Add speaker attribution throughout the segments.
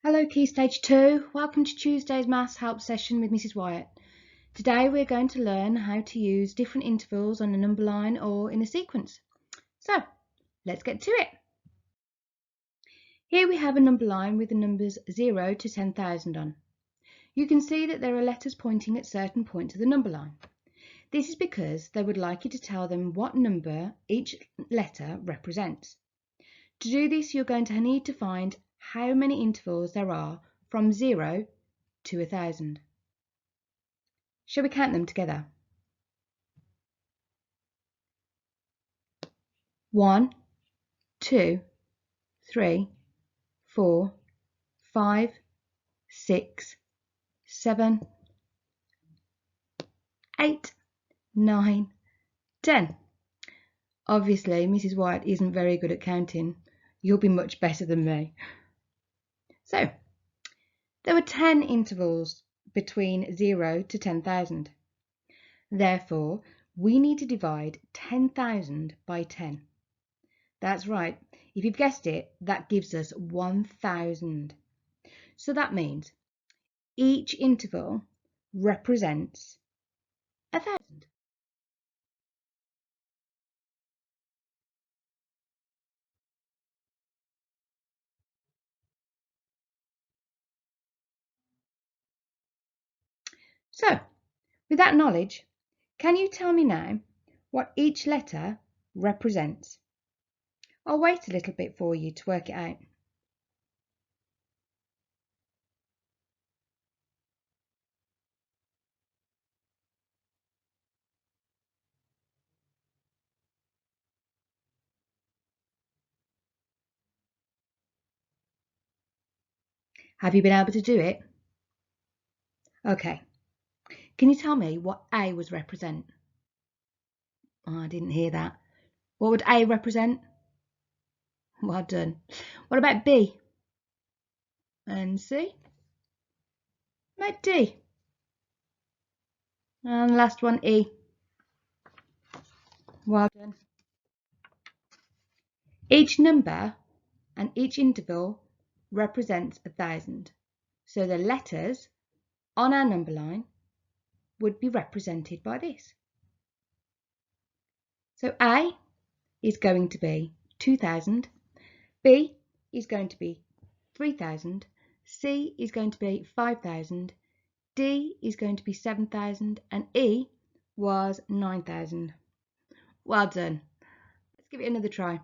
Speaker 1: Hello Key Stage 2, welcome to Tuesday's Maths Help session with Mrs Wyatt. Today we're going to learn how to use different intervals on a number line or in a sequence. So, let's get to it. Here we have a number line with the numbers 0 to 10,000 on. You can see that there are letters pointing at certain points of the number line. This is because they would like you to tell them what number each letter represents. To do this, you're going to need to find how many intervals there are from 0 to 1,000. Shall we count them together? 1, 2, 3, 4, 5, 6, 7, 8, 9, 10. Obviously, Mrs. Wyatt isn't very good at counting. You'll be much better than me. So, there were 10 intervals between 0 to 10,000. Therefore, we need to divide 10,000 by 10. That's right. If you've guessed it, that gives us 1,000. So that means each interval represents 1,000. So, with that knowledge, can you tell me now what each letter represents? I'll wait a little bit for you to work it out. Have you been able to do it? Okay. Can you tell me what A was represent? Oh, I didn't hear that. What would A represent? Well done. What about B? And C? What about D? And last one, E. Well done. Each number and each interval represents 1,000. So the letters on our number line would be represented by this. So A is going to be 2,000, B is going to be 3,000, C is going to be 5,000, D is going to be 7,000, and E was 9,000. Well done. Let's give it another try.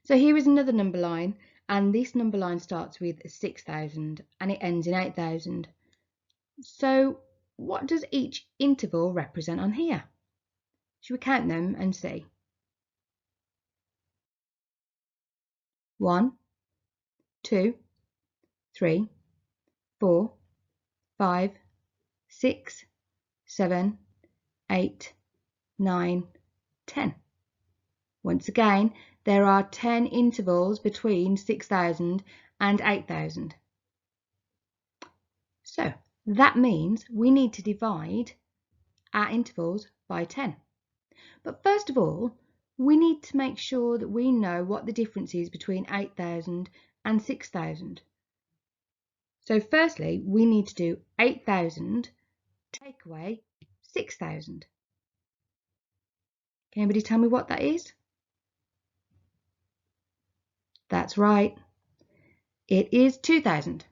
Speaker 1: So here is another number line, and this number line starts with 6,000 and it ends in 8,000. So what does each interval represent on here? Should we count them and see? 1, 2, 3, 4, 5, 6, 7, 8, 9, 10. Once again, there are 10 intervals between 6,000 and 8,000. So that means we need to divide our intervals by 10. But first of all, we need to make sure that we know what the difference is between 8,000 and 6,000. So firstly, we need to do 8,000 take away 6,000. Can anybody tell me what that is? That's right. It is 2,000.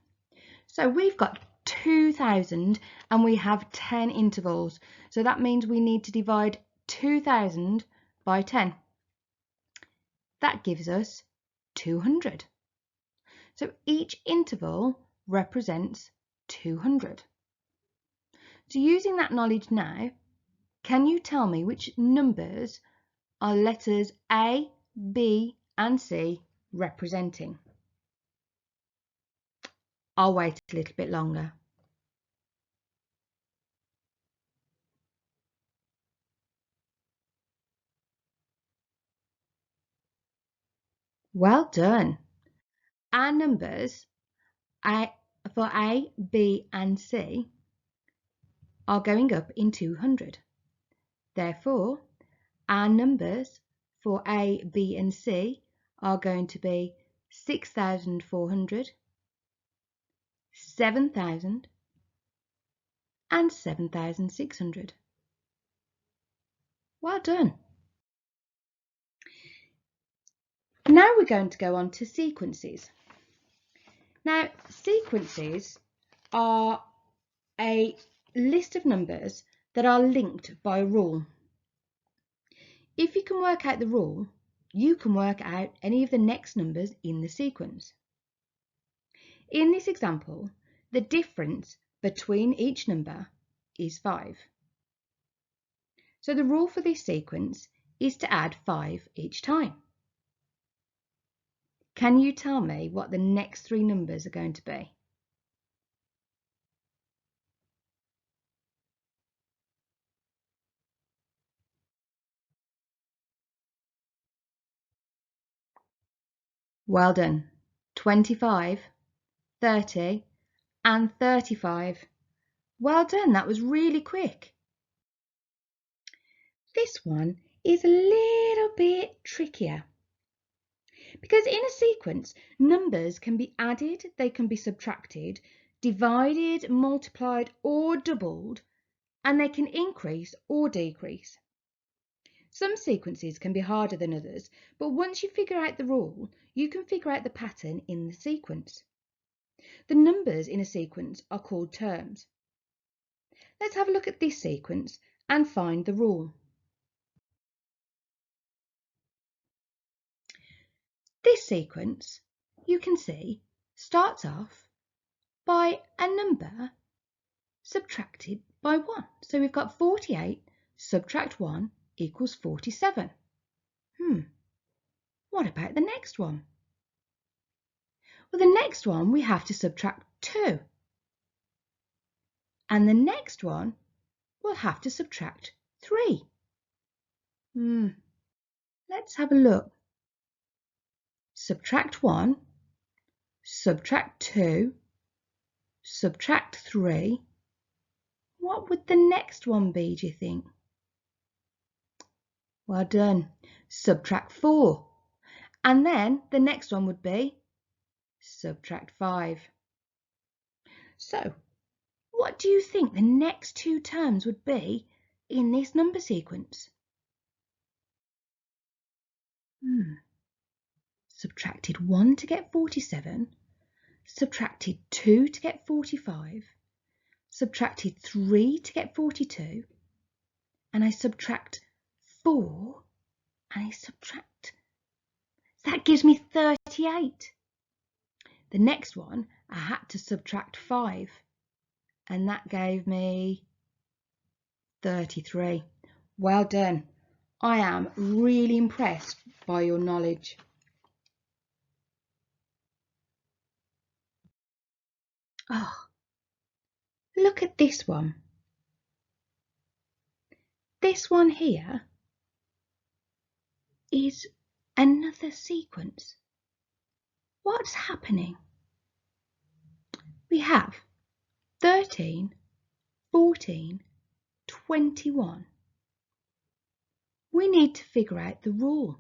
Speaker 1: So we've got 2,000 and we have 10 intervals. So that means we need to divide 2,000 by 10. That gives us 200. So each interval represents 200. So using that knowledge now, can you tell me which numbers are letters A, B and C representing? I'll wait a little bit longer. Well done. Our numbers for A, B and C are going up in 200. Therefore, our numbers for A, B and C are going to be 6,400, 7,000 and 7,600. Well done. Now we're going to go on to sequences. Now, sequences are a list of numbers that are linked by a rule. If you can work out the rule, you can work out any of the next numbers in the sequence. In this example, the difference between each number is 5. So the rule for this sequence is to add 5 each time. Can you tell me what the next 3 numbers are going to be? Well done. 25, 30 and 35. Well done, that was really quick. This one is a little bit trickier. Because in a sequence, numbers can be added, they can be subtracted, divided, multiplied or doubled, and they can increase or decrease. Some sequences can be harder than others, but once you figure out the rule, you can figure out the pattern in the sequence. The numbers in a sequence are called terms. Let's have a look at this sequence and find the rule. This sequence, you can see, starts off by a number subtracted by 1. So we've got 48 subtract 1 equals 47. What about the next one? Well, the next one we have to subtract 2. And the next one we'll have to subtract 3. Let's have a look. Subtract 1, subtract 2, subtract 3. What would the next one be, do you think? Well done. Subtract 4. And then the next one would be subtract 5. So, what do you think the next 2 terms would be in this number sequence? Subtracted 1 to get 47, subtracted 2 to get 45, subtracted 3 to get 42, and I subtract 4 and I subtract. That gives me 38. The next one, I had to subtract 5 and that gave me 33. Well done. I am really impressed by your knowledge. Oh, look at this one. This one here is another sequence. What's happening? We have 13, 14, 21. We need to figure out the rule.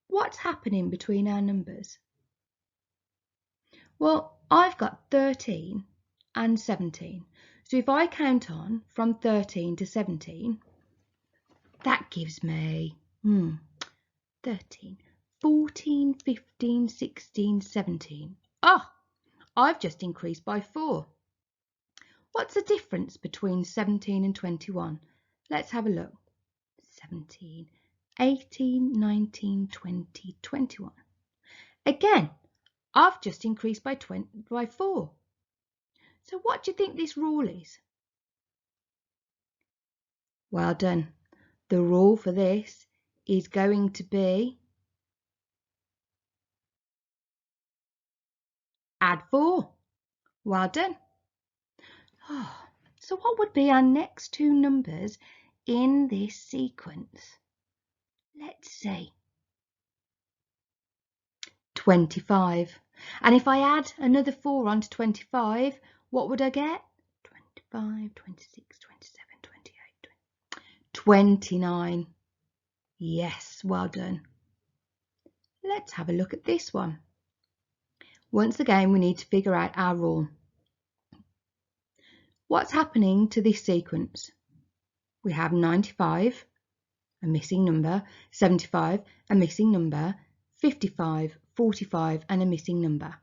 Speaker 1: What's happening between our numbers? Well, I've got 13 and 17. So if I count on from 13 to 17, that gives me 13, 14, 15, 16, 17. Ah, I've just increased by 4. What's the difference between 17 and 21? Let's have a look. 17, 18, 19, 20, 21. Again, I've just increased by 4. So what do you think this rule is? Well done. The rule for this is going to be add 4. Well done. So what would be our next 2 numbers in this sequence? Let's see. 25. And if I add another 4 onto 25, what would I get? 25, 26, 27, 28, 29. Yes, well done. Let's have a look at this one. Once again, we need to figure out our rule. What's happening to this sequence? We have 95, a missing number, 75, a missing number, 55, 45, and a missing number.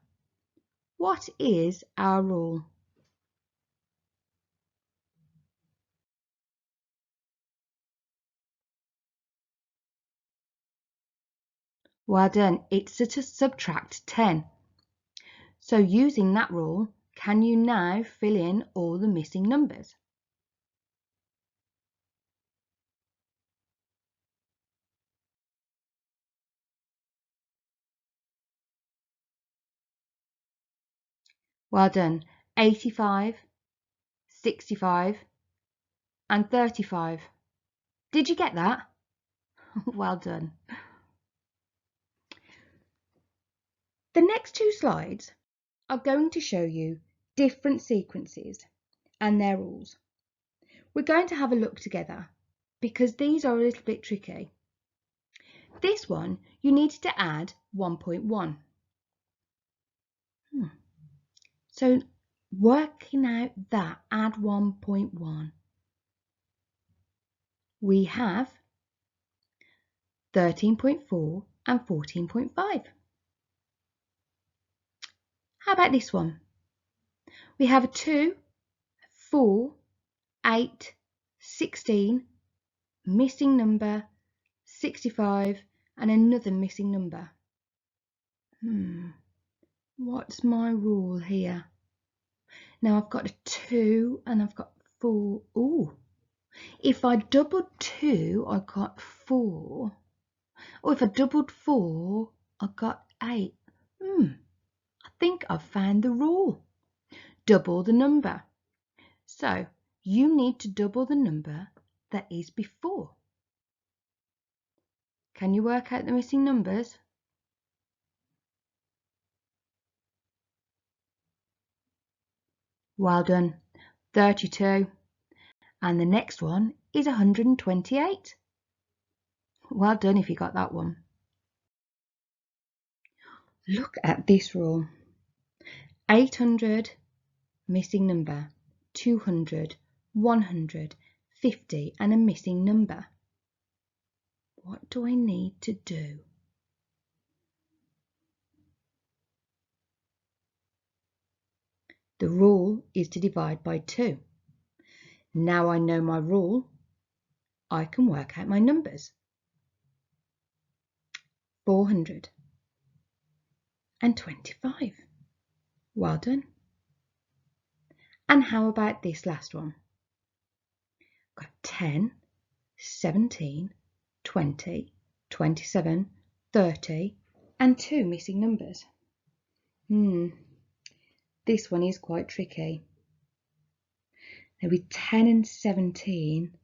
Speaker 1: What is our rule? Well done, it's to subtract 10. So using that rule, can you now fill in all the missing numbers? Well done, 85, 65, and 35. Did you get that? Well done. The next two slides are going to show you different sequences and their rules. We're going to have a look together because these are a little bit tricky. This one, you needed to add 1.1. So working out that, add 1.1. We have 13.4 and 14.5. How about this one? We have a 2, 4, 8, 16, missing number, 65, and another missing number. What's my rule here? Now I've got a 2 and I've got 4. Ooh, if I doubled 2, I got 4. Or if I doubled 4, I got 8. I think I've found the rule. Double the number. So you need to double the number that is before. Can you work out the missing numbers? Well done, 32. And the next one is 128. Well done if you got that one. Look at this rule. 800, missing number, 200, 100, 50, and a missing number. What do I need to do? The rule is to divide by 2. Now I know my rule, I can work out my numbers. 425. Well done. And how about this last one? Got 10, 17, 20, 27, 30, and 2 missing numbers. This one is quite tricky. Now with 10 and 17,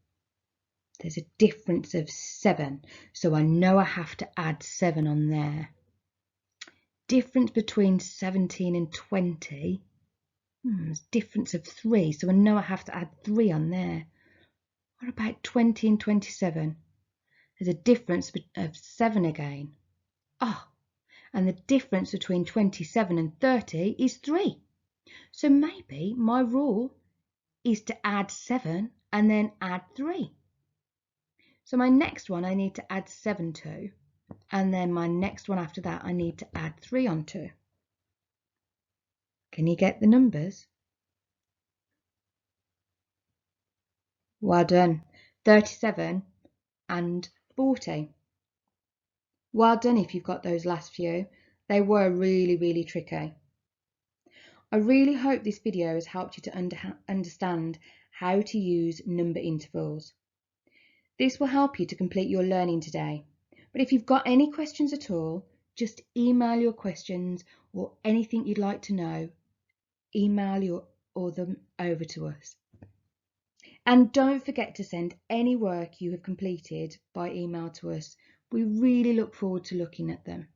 Speaker 1: there's a difference of 7, so I know I have to add 7 on there. Difference between 17 and 20, there's a difference of 3, so I know I have to add 3 on there. What about 20 and 27? There's a difference of 7 again. And the difference between 27 and 30 is 3. So maybe my rule is to add 7 and then add 3. So my next one I need to add 7 to, and then my next one after that I need to add 3 onto. Can you get the numbers? Well done, 37 and 40. Well done if you've got those last few. They were really tricky. I really hope this video has helped you to understand how to use number intervals. This will help you to complete your learning today. But if you've got any questions at all, just email your questions or anything you'd like to know, email them over to us. And don't forget to send any work you have completed by email to us. We really look forward to looking at them.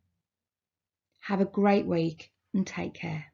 Speaker 1: Have a great week and take care.